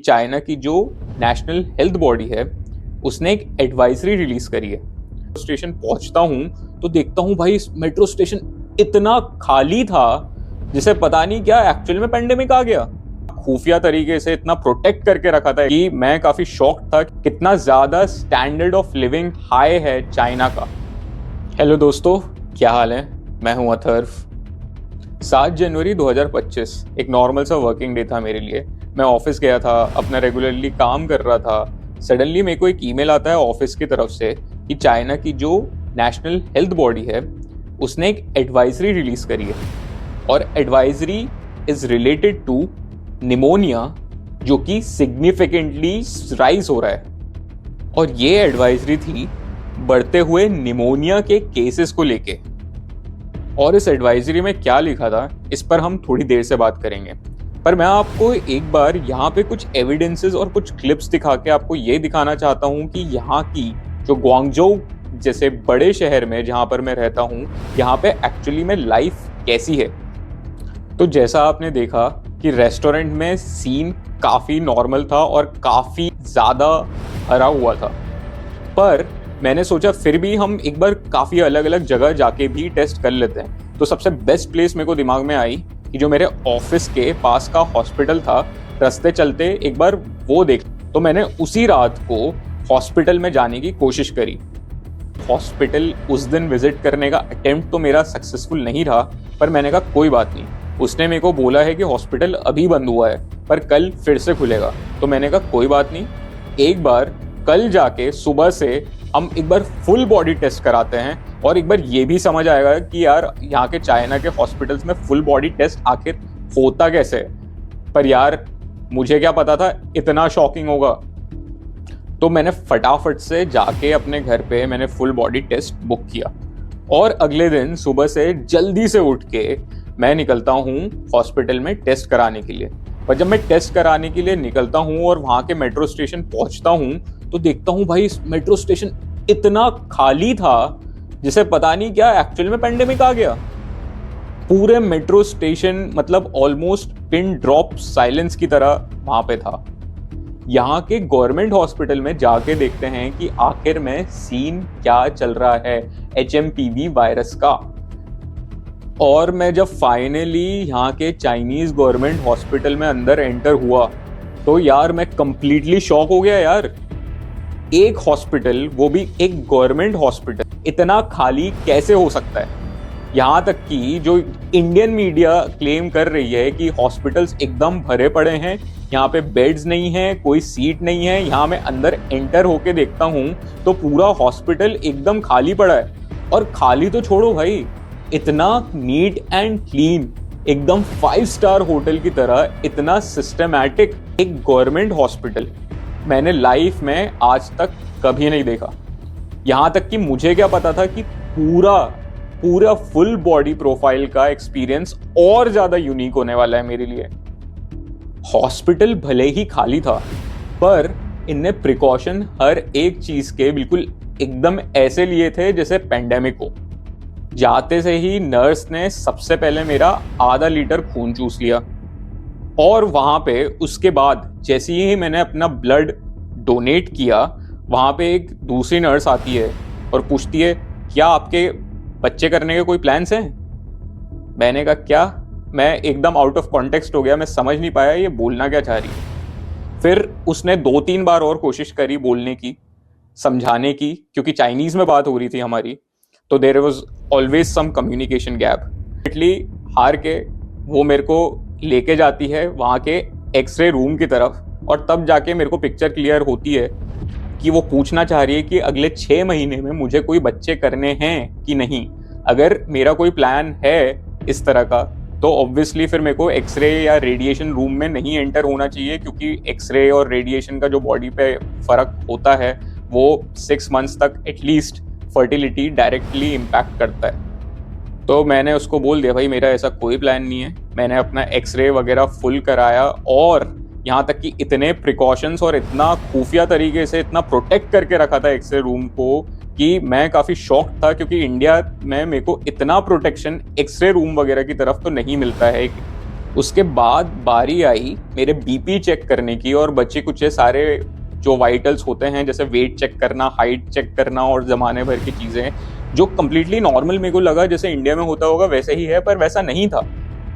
China की जो national health body है उसने एक एडवाइजरी रिलीज करी है। स्टेशन पहुंचता हूं तो देखता हूं भाई मेट्रो स्टेशन इतना खाली था जिसे पता नहीं क्या एक्चुअल में पेंडेमिक आ गया। खुफिया तरीके से इतना प्रोटेक्ट करके रखा था कि मैं काफी शॉक्ड था कितना ज्यादा स्टैंडर्ड ऑफ लिविंग हाई है चाइना का। हेलो दोस्तों, क्या हाल है? मैं हूं अथर्व। 7 जनवरी 2025 एक नॉर्मल सा वर्किंग डे था मेरे लिए। मैं ऑफिस गया था, अपना रेगुलरली काम कर रहा था। सडनली मेरे को एक ईमेल आता है ऑफिस की तरफ से कि चाइना की जो नेशनल हेल्थ बॉडी है उसने एक एडवाइजरी रिलीज करी है और advisory is related to pneumonia, जो कि सिग्निफिकेंटली राइज हो रहा है। और ये एडवाइजरी थी बढ़ते हुए निमोनिया के केसेस को लेके। और इस एडवाइजरी में क्या लिखा था इस पर हम थोड़ी देर से बात करेंगे, पर मैं आपको एक बार यहाँ पे कुछ एविडेंसेस और कुछ क्लिप्स दिखा के आपको ये दिखाना चाहता हूँ कि यहाँ की जो ग्वांगझोउ जैसे बड़े शहर में जहाँ पर मैं रहता हूँ, यहाँ पे एक्चुअली में लाइफ कैसी है। तो जैसा आपने देखा कि रेस्टोरेंट में सीन काफ़ी नॉर्मल था और काफ़ी ज़्यादा भरा हुआ था, पर मैंने सोचा फिर भी हम एक बार काफ़ी अलग अलग जगह जाके भी टेस्ट कर लेते हैं। तो सबसे बेस्ट प्लेस मेरे को दिमाग में आई कि जो मेरे ऑफिस के पास का हॉस्पिटल था, रास्ते चलते एक बार वो देख। तो मैंने उसी रात को हॉस्पिटल में जाने की कोशिश करी। हॉस्पिटल उस दिन विजिट करने का अटेम्प्ट तो मेरा सक्सेसफुल नहीं रहा, पर मैंने कहा कोई बात नहीं। उसने मेरे को बोला है कि हॉस्पिटल अभी बंद हुआ है पर कल फिर से खुलेगा। तो मैंने कहा कोई बात नहीं, एक बार कल जाके सुबह से हम एक बार फुल बॉडी टेस्ट कराते हैं और एक बार ये भी समझ आएगा कि यार यहाँ के चाइना के हॉस्पिटल्स में फुल बॉडी टेस्ट आखिर होता कैसे है। पर यार मुझे क्या पता था इतना शॉकिंग होगा। तो मैंने फटाफट से जाके अपने घर पे मैंने फुल बॉडी टेस्ट बुक किया और अगले दिन सुबह से जल्दी से उठ के मैं निकलता हूँ हॉस्पिटल में टेस्ट कराने के लिए। पर जब मैं टेस्ट कराने के लिए निकलता हूँ और वहाँ के मेट्रो स्टेशन पहुँचता हूँ तो देखता हूँ भाई मेट्रो स्टेशन इतना खाली था जिसे पता नहीं क्या एक्चुअल में पेंडेमिक आ गया। पूरे मेट्रो स्टेशन मतलब ऑलमोस्ट पिन ड्रॉप साइलेंस की तरह वहां पे था। यहाँ के गवर्नमेंट हॉस्पिटल में जाके देखते हैं कि आखिर में सीन क्या चल रहा है HMPV वायरस का। और मैं जब फाइनली यहाँ के चाइनीज गवर्नमेंट हॉस्पिटल में अंदर एंटर हुआ तो यार मैं कंप्लीटली शॉक हो गया। यार एक हॉस्पिटल, वो भी एक गवर्नमेंट हॉस्पिटल, इतना खाली कैसे हो सकता है। यहाँ तक कि जो इंडियन मीडिया क्लेम कर रही है कि हॉस्पिटल्स एकदम भरे पड़े हैं, यहाँ पे बेड्स नहीं है, कोई सीट नहीं है। यहाँ मैं अंदर एंटर होके देखता हूँ तो पूरा हॉस्पिटल एकदम खाली पड़ा है। और खाली तो छोड़ो भाई, इतना नीट एंड क्लीन, एकदम 5 स्टार होटल की तरह, इतना सिस्टमैटिक एक गवर्नमेंट हॉस्पिटल मैंने लाइफ में आज तक कभी नहीं देखा। यहाँ तक कि मुझे क्या पता था कि पूरा फुल बॉडी प्रोफाइल का एक्सपीरियंस और ज्यादा यूनिक होने वाला है मेरे लिए। हॉस्पिटल भले ही खाली था पर इनने प्रिकॉशन हर एक चीज के बिल्कुल एकदम ऐसे लिए थे जैसे पेंडेमिक हो। जाते से ही नर्स ने सबसे पहले मेरा आधा लीटर खून चूस लिया और वहां पे उसके बाद जैसे ही मैंने अपना ब्लड डोनेट किया, वहां पे एक दूसरी नर्स आती है और पूछती है क्या आपके बच्चे करने के कोई प्लान्स हैं। मैंने कहा क्या? मैं एकदम आउट ऑफ कॉन्टेक्स्ट हो गया, मैं समझ नहीं पाया ये बोलना क्या चाह रही है। फिर उसने 2-3 बार और कोशिश करी बोलने की, समझाने की, क्योंकि चाइनीज में बात हो रही थी हमारी, तो there was always some communication gap. Italy हार के वो मेरे को लेके जाती है वहाँ के एक्सरे रूम की तरफ और तब जाके मेरे को पिक्चर क्लियर होती है कि वो पूछना चाह रही है कि अगले 6 महीने में मुझे कोई बच्चे करने हैं कि नहीं। अगर मेरा कोई प्लान है इस तरह का तो ऑब्वियसली फिर मेरे को एक्सरे या रेडिएशन रूम में नहीं एंटर होना चाहिए, क्योंकि एक्सरे और रेडिएशन का जो बॉडी पे फर्क होता है वो 6 मंथ्स तक एटलीस्ट फर्टिलिटी डायरेक्टली इम्पैक्ट करता है। तो मैंने उसको बोल दिया भाई मेरा ऐसा कोई प्लान नहीं है। मैंने अपना एक्सरे वगैरह फुल कराया और यहाँ तक कि इतने प्रिकॉशंस और इतना खुफिया तरीके से इतना प्रोटेक्ट करके रखा था एक्सरे रूम को कि मैं काफ़ी शॉक्ड था, क्योंकि इंडिया में मेरे को इतना प्रोटेक्शन एक्सरे रूम वगैरह की तरफ तो नहीं मिलता है। उसके बाद बारी आई मेरे बीपी चेक करने की और बच्चे कुछ सारे जो वाइटल्स होते हैं, जैसे वेट चेक करना, हाइट चेक करना और जमाने भर की चीजें, जो कम्प्लीटली नॉर्मल मेरे को लगा जैसे इंडिया में होता होगा वैसे ही है, पर वैसा नहीं था।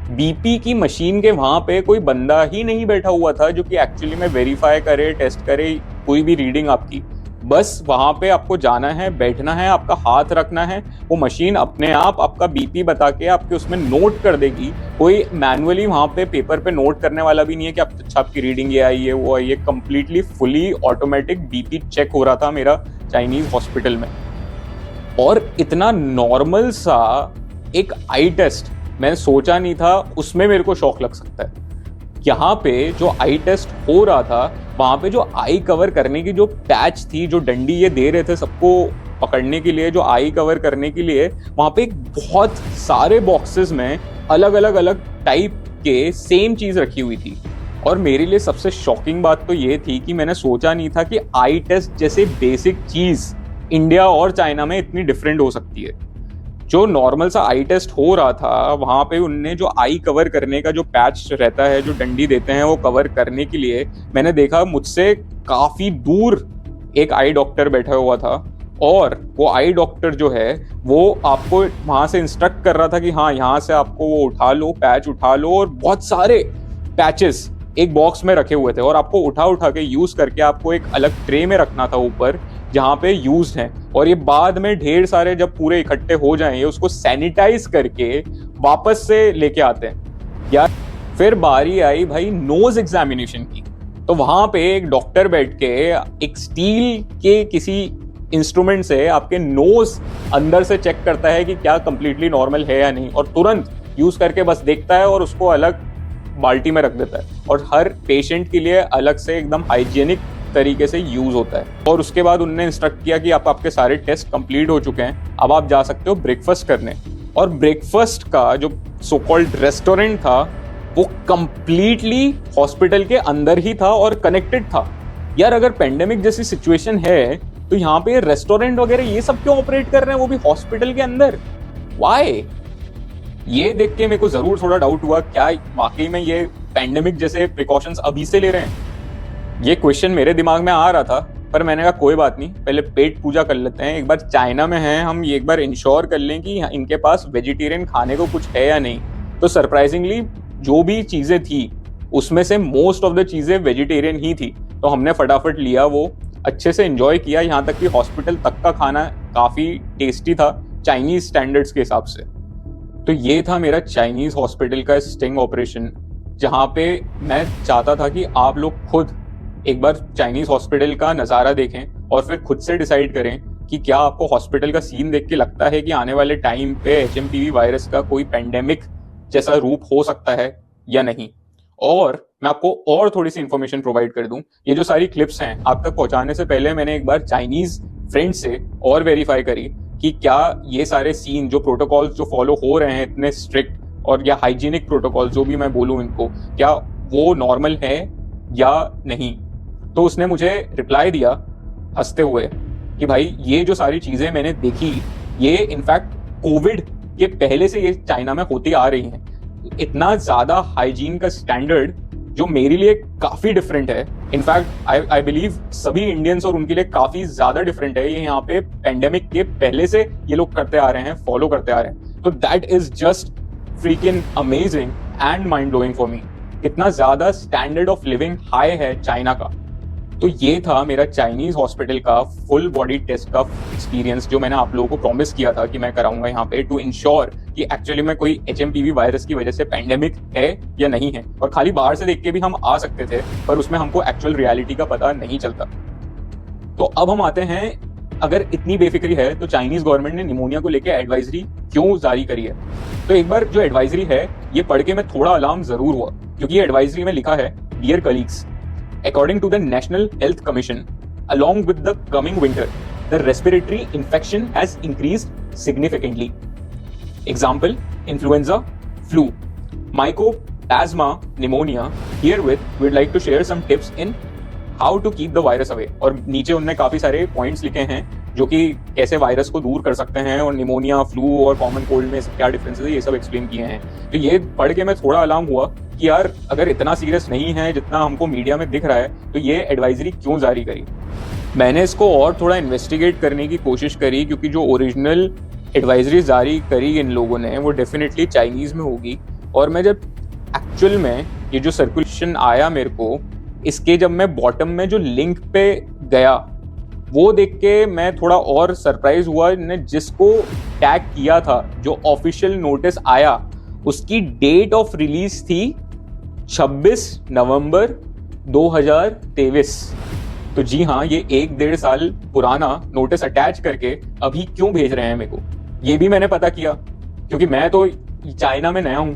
बीपी की मशीन के वहां पे कोई बंदा ही नहीं बैठा हुआ था जो कि एक्चुअली में वेरीफाई करे, टेस्ट करे कोई भी रीडिंग आपकी। बस वहां पे आपको जाना है, बैठना है, आपका हाथ रखना है, वो मशीन अपने आप आपका बीपी बता के आपके उसमें नोट कर देगी। कोई मैनुअली वहां पे पेपर पे नोट करने वाला भी नहीं है कि अच्छा आपकी रीडिंग ये आई है वो आई है। Completely fully automatic BP check हो रहा था मेरा चाइनीज हॉस्पिटल में। और इतना नॉर्मल सा एक आई टेस्ट मैंने सोचा नहीं था उसमें मेरे को शौक लग सकता है। यहाँ पे जो आई टेस्ट हो रहा था, वहां पे जो आई कवर करने की जो पैच थी, जो डंडी ये दे रहे थे सबको पकड़ने के लिए, जो आई कवर करने के लिए, वहां पे बहुत सारे बॉक्सेस में अलग टाइप के सेम चीज रखी हुई थी। और मेरे लिए सबसे शॉकिंग बात तो ये थी कि मैंने सोचा नहीं था कि आई टेस्ट जैसे बेसिक चीज इंडिया और चाइना में इतनी डिफरेंट हो सकती है। जो नॉर्मल सा आई टेस्ट हो रहा था वहां पे उनने जो आई कवर करने का जो पैच रहता है, जो डंडी देते हैं वो कवर करने के लिए, मैंने देखा मुझसे काफी दूर एक आई डॉक्टर बैठा हुआ था। और वो आई डॉक्टर जो है वो आपको वहां से इंस्ट्रक्ट कर रहा था कि हाँ यहाँ से आपको वो उठा लो, पैच उठा लो। और बहुत सारे पैचेस एक बॉक्स में रखे हुए थे और आपको उठा के यूज करके आपको एक अलग ट्रे में रखना था ऊपर जहाँ पे यूज्ड हैं। और ये बाद में ढेर सारे जब पूरे इकट्ठे हो जाएं ये उसको सैनिटाइज करके वापस से लेके आते हैं यार। फिर बारी आई भाई नोज एग्जामिनेशन की, तो वहां पे एक डॉक्टर बैठ के एक स्टील के किसी इंस्ट्रूमेंट से आपके नोज अंदर से चेक करता है कि क्या कंप्लीटली नॉर्मल है या नहीं, और तुरंत यूज करके बस देखता है और उसको अलग बाल्टी में रख देता है। और हर पेशेंट के लिए अलग से एकदम हाइजीनिक तरीके से यूज होता है। और उसके बाद उन्होंने इंस्ट्रक्ट किया कि आप आपके सारे टेस्ट कंप्लीट हो चुके हैं, अब आप जा सकते हो ब्रेकफास्ट करने। और ब्रेकफास्ट का जो सो कॉल्ड रेस्टोरेंट था वो कंप्लीटली हॉस्पिटल के अंदर ही था और कनेक्टेड था। यार अगर पेंडेमिक जैसी सिचुएशन है तो यहाँ पे रेस्टोरेंट वगैरह ये सब क्यों ऑपरेट कर रहे हैं, वो भी हॉस्पिटल के अंदर? व्हाई? ये देख के मेरे को जरूर थोड़ा डाउट हुआ, क्या वाकई में ये पेंडेमिक जैसे प्रिकॉशंस अभी से ले रहे हैं? ये क्वेश्चन मेरे दिमाग में आ रहा था, पर मैंने कहा कोई बात नहीं, पहले पेट पूजा कर लेते हैं। एक बार चाइना में हैं हम, ये एक बार इंश्योर कर लें कि इनके पास वेजिटेरियन खाने को कुछ है या नहीं। तो सरप्राइजिंगली जो भी चीजें थी उसमें से मोस्ट ऑफ द चीजें वेजिटेरियन ही थी। तो हमने फटाफट लिया, वो अच्छे से एंजॉय किया। यहाँ तक कि हॉस्पिटल तक का खाना काफी टेस्टी था चाइनीज स्टैंडर्ड्स के हिसाब से। तो ये था मेरा चाइनीज हॉस्पिटल का स्टिंग ऑपरेशन, जहाँ पे मैं चाहता था कि आप लोग खुद एक बार चाइनीज हॉस्पिटल का नज़ारा देखें और फिर खुद से डिसाइड करें कि क्या आपको हॉस्पिटल का सीन देख के लगता है कि आने वाले टाइम पे HMPV वायरस का कोई पेंडेमिक जैसा रूप हो सकता है या नहीं। और मैं आपको और थोड़ी सी इंफॉर्मेशन प्रोवाइड कर दूं, ये जो सारी क्लिप्स हैं आप तक पहुंचाने से पहले मैंने एक बार चाइनीज फ्रेंड से और वेरीफाई करी कि क्या ये सारे सीन जो प्रोटोकॉल्स जो फॉलो हो रहे हैं इतने स्ट्रिक्ट और या हाइजीनिक प्रोटोकॉल जो भी मैं बोलूं इनको, क्या वो नॉर्मल है या नहीं। तो उसने मुझे रिप्लाई दिया हंसते हुए कि भाई ये जो सारी चीजें मैंने देखी ये इनफैक्ट कोविड के पहले से ये चाइना में होती आ रही हैं। इतना ज्यादा हाइजीन का स्टैंडर्ड जो मेरे लिए काफी डिफरेंट है, इनफैक्ट आई बिलीव सभी इंडियंस और उनके लिए काफी ज्यादा डिफरेंट है। ये यहाँ पे पेंडेमिक के पहले से ये लोग करते आ रहे हैं, फॉलो करते आ रहे हैं। तो that is just freaking amazing and mind blowing for me. कितना ज्यादा स्टैंडर्ड ऑफ लिविंग हाई है चाइना का। तो ये था मेरा चाइनीज हॉस्पिटल का फुल बॉडी टेस्ट का एक्सपीरियंस, जो मैंने आप लोगों को प्रॉमिस किया था कि मैं कराऊंगा यहाँ पे टू इंश्योर कि एक्चुअली में कोई HMPV वायरस की वजह से पेंडेमिक है या नहीं है। और खाली बाहर से देख के भी हम आ सकते थे, पर उसमें हमको एक्चुअल रियलिटी का पता नहीं चलता। तो अब हम आते हैं, अगर इतनी बेफिक्री है तो चाइनीज गवर्नमेंट ने निमोनिया को लेकर एडवाइजरी क्यों जारी करी है। तो एक बार जो एडवाइजरी है ये पढ़ के मैं थोड़ा अलार्म जरूर हुआ, क्योंकि ये एडवाइजरी में लिखा है, dear colleagues, according to the National Health Commission, along with the coming winter, the respiratory infection has increased significantly. Example, influenza, flu, mycoplasma pneumonia. Herewith, we'd like to share some tips in how to keep the virus away. और नीचे उन्होंने काफी सारे points लिखे हैं जो कि कैसे वायरस को दूर कर सकते हैं और निमोनिया, फ्लू और कॉमन कोल्ड में क्या डिफरेंसेस है ये सब एक्सप्लेन किए हैं। तो ये पढ़ के मैं थोड़ा अलार्म हुआ कि यार अगर इतना सीरियस नहीं है जितना हमको मीडिया में दिख रहा है तो ये एडवाइजरी क्यों जारी करी। मैंने इसको और थोड़ा इन्वेस्टिगेट करने की कोशिश करी, क्योंकि जो ओरिजिनल एडवाइजरी जारी करी इन लोगों ने वो डेफिनेटली चाइनीज़ में होगी। और मैं जब एक्चुअल में ये जो सर्कुलेशन आया मेरे को, इसके जब मैं बॉटम में जो लिंक पे गया वो देख के मैं थोड़ा और सरप्राइज हुआ। ने जिसको टैग किया था, जो ऑफिशियल नोटिस आया, उसकी डेट ऑफ रिलीज थी 26 नवंबर 2023। तो जी हाँ, ये 1-1.5 साल पुराना नोटिस अटैच करके अभी क्यों भेज रहे हैं मेरे को, ये भी मैंने पता किया, क्योंकि मैं तो चाइना में नया हूं।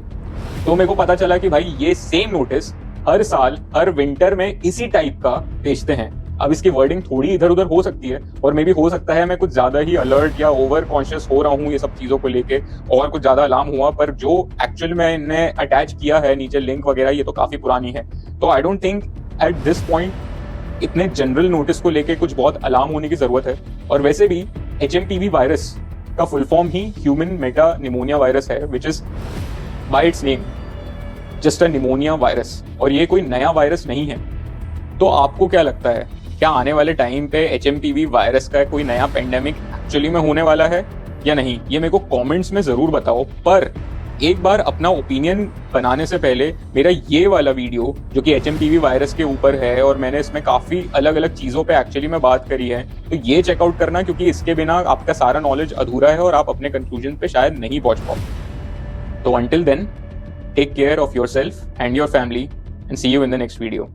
तो मेरे को पता चला कि भाई ये सेम नोटिस हर साल हर विंटर में इसी टाइप का भेजते हैं। अब इसकी वर्डिंग थोड़ी इधर उधर हो सकती है, और मे भी हो सकता है मैं कुछ ज्यादा ही अलर्ट या ओवर कॉन्शियस हो रहा हूँ ये सब चीजों को लेके, और कुछ ज्यादा अलार्म हुआ। पर जो एक्चुअल में इन्हें अटैच किया है नीचे लिंक वगैरह, ये तो काफी पुरानी है। तो I don't think at this point इतने जनरल नोटिस को लेके कुछ बहुत अलार्म होने की जरूरत है। और वैसे भी HMPV वायरस का फुल फॉर्म ही ह्यूमन मेटा निमोनिया वायरस है, which is by it's name just a pneumonia virus, और ये कोई नया वायरस नहीं है। तो आपको क्या लगता है, क्या आने वाले टाइम पे HMPV वायरस का कोई नया पेंडेमिक एक्चुअली में होने वाला है या नहीं? ये मेरे को कमेंट्स में जरूर बताओ। पर एक बार अपना ओपिनियन बनाने से पहले मेरा ये वाला वीडियो जो कि HMPV वायरस के ऊपर है, और मैंने इसमें काफी अलग अलग चीजों पे एक्चुअली में बात करी है, तो ये चेकआउट करना, क्योंकि इसके बिना आपका सारा नॉलेज अधूरा है और आप अपने कंक्लूजन पे शायद नहीं पहुंच पाओ। तो until then, take care of yourself and your family, and see you in the next video.